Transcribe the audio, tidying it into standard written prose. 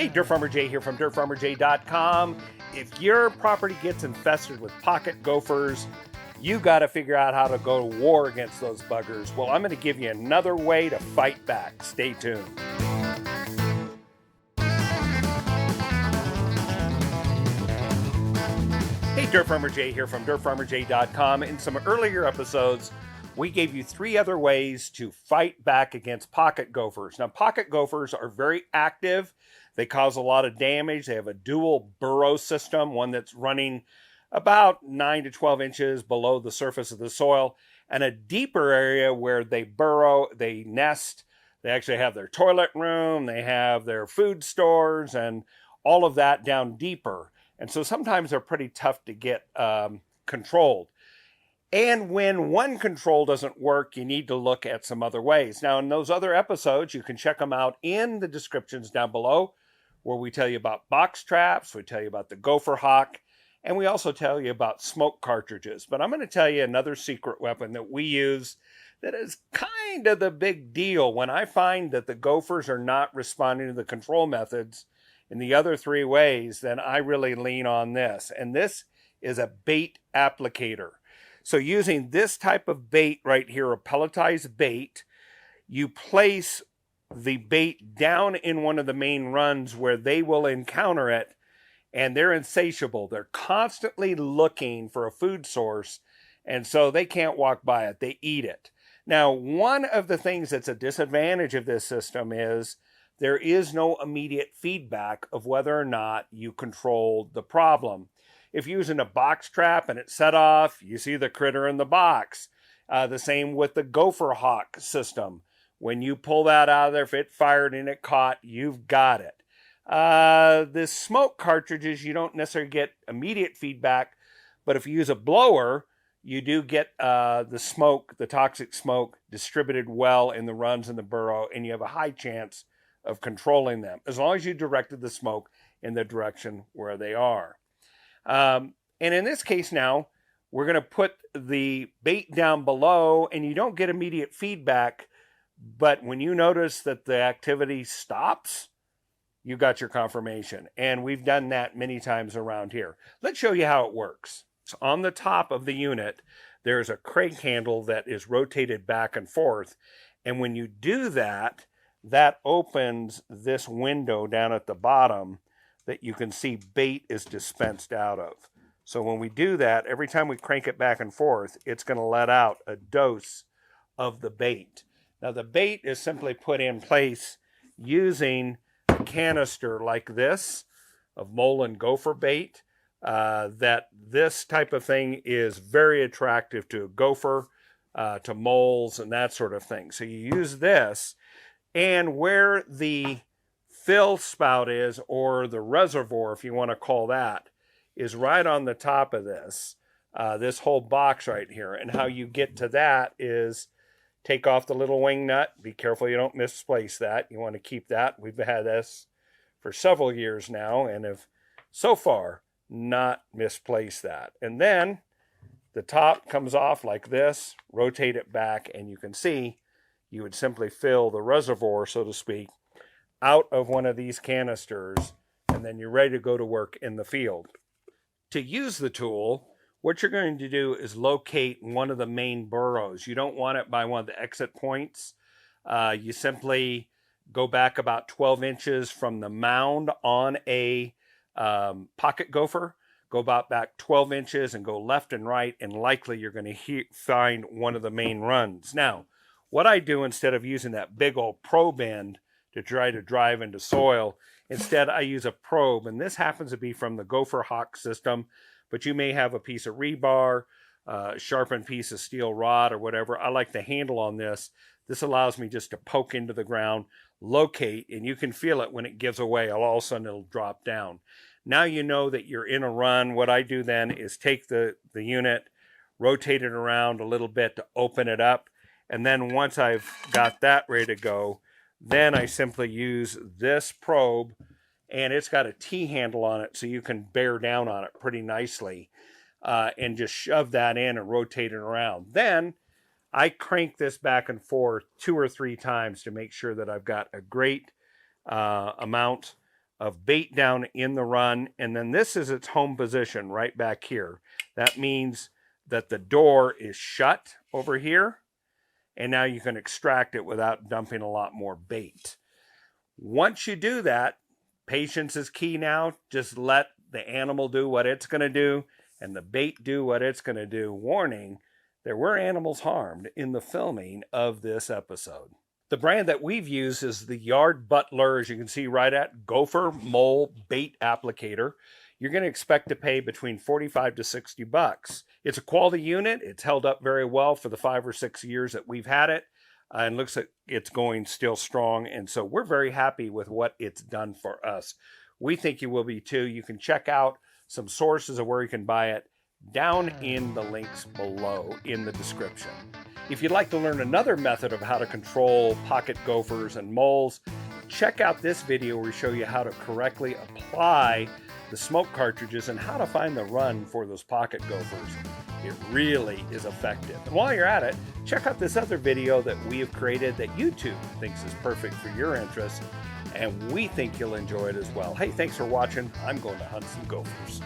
Hey, Dirt Farmer Jay here from dirtfarmerjay.com. If your property gets infested with pocket gophers, you got to figure out how to go to war against those buggers. Well, I'm going to give you another way to fight back. Stay tuned. Hey, Dirt Farmer Jay here from dirtfarmerjay.com. In some earlier episodes, we gave you 3 other ways to fight back against pocket gophers. Now, pocket gophers are very active. They cause a lot of damage. They have a dual burrow system, one that's running about 9 to 12 inches below the surface of the soil, and a deeper area where they burrow, they nest. They actually have their toilet room, they have their food stores, and all of that down deeper. And so sometimes they're pretty tough to get controlled. And when one control doesn't work, you need to look at some other ways. Now, in those other episodes, you can check them out in the descriptions down below, where we tell you about box traps, we tell you about the GopherHawk, and we also tell you about smoke cartridges. But I'm going to tell you another secret weapon that we use that is kind of the big deal. When I find that the gophers are not responding to the control methods in the other 3 ways, then I really lean on this. And this is a bait applicator. So using this type of bait right here, a pelletized bait, you place the bait down in one of the main runs where they will encounter it, and they're insatiable. They're constantly looking for a food source, and so they can't walk by it. They eat it. Now, one of the things that's a disadvantage of this system is there is no immediate feedback of whether or not you controlled the problem. If you're using a box trap and it's set off, you see the critter in the box. The same with the GopherHawk system. When you pull that out of there, if it fired and it caught, you've got it. The smoke cartridges, you don't necessarily get immediate feedback, but if you use a blower, you do get the smoke, the toxic smoke, distributed well in the runs in the burrow, and you have a high chance of controlling them, as long as you directed the smoke in the direction where they are. And in this case now, we're going to put the bait down below, and you don't get immediate feedback, but when you notice that the activity stops, you got your confirmation. And we've done that many times around here. Let's show you how it works. So on the top of the unit, there's a crank handle that is rotated back and forth. And when you do that, that opens this window down at the bottom that you can see bait is dispensed out of. So when we do that, every time we crank it back and forth, it's going to let out a dose of the bait. Now, the bait is simply put in place using a canister like this of mole and gopher bait. That this type of thing is very attractive to a gopher, to moles, and that sort of thing. So you use this, and where the fill spout is, or the reservoir, if you want to call that, is right on the top of this, this whole box right here. And how you get to that is take off the little wing nut. Be careful you don't misplace that. You want to keep that. We've had this for several years now and have so far not misplaced that. And then the top comes off like this, rotate it back, and you can see you would simply fill the reservoir, so to speak, out of one of these canisters, and then you're ready to go to work in the field. To use the tool, what you're going to do is locate one of the main burrows. You don't want it by one of the exit points. You simply go back about 12 inches from the mound on a pocket gopher. Go about back 12 inches and go left and right, and likely you're going to find one of the main runs. Now, what I do instead of using that big old probe end to try to drive into soil, instead I use a probe, and this happens to be from the GopherHawk system, but you may have a piece of rebar, sharpened piece of steel rod or whatever. I like the handle on this. This allows me just to poke into the ground, locate, and you can feel it when it gives away. All of a sudden it'll drop down. Now you know that you're in a run. What I do then is take the unit, rotate it around a little bit to open it up, and then once I've got that ready to go, then I simply use this probe, and it's got a T-handle on it so you can bear down on it pretty nicely, and just shove that in and rotate it around. Then I crank this back and forth 2 or 3 times to make sure that I've got a great amount of bait down in the run, and then this is its home position right back here. That means that the door is shut over here, and now you can extract it without dumping a lot more bait. Once you do that, patience is key now. Just let the animal do what it's going to do and the bait do what it's going to do. Warning, there were animals harmed in the filming of this episode. The brand that we've used is the Yard Butler, as you can see right at Gopher Mole Bait Applicator. You're going to expect to pay between $45 to $60. It's a quality unit. It's held up very well for the 5 or 6 years that we've had it, and looks like it's going still strong. And so we're very happy with what it's done for us. We think you will be too. You can check out some sources of where you can buy it down in the links below in the description. If you'd like to learn another method of how to control pocket gophers and moles, check out this video where we show you how to correctly apply the smoke cartridges and how to find the run for those pocket gophers. It really is effective. And while you're at it, check out this other video that we have created that YouTube thinks is perfect for your interest, and we think you'll enjoy it as well. Hey, thanks for watching. I'm going to hunt some gophers.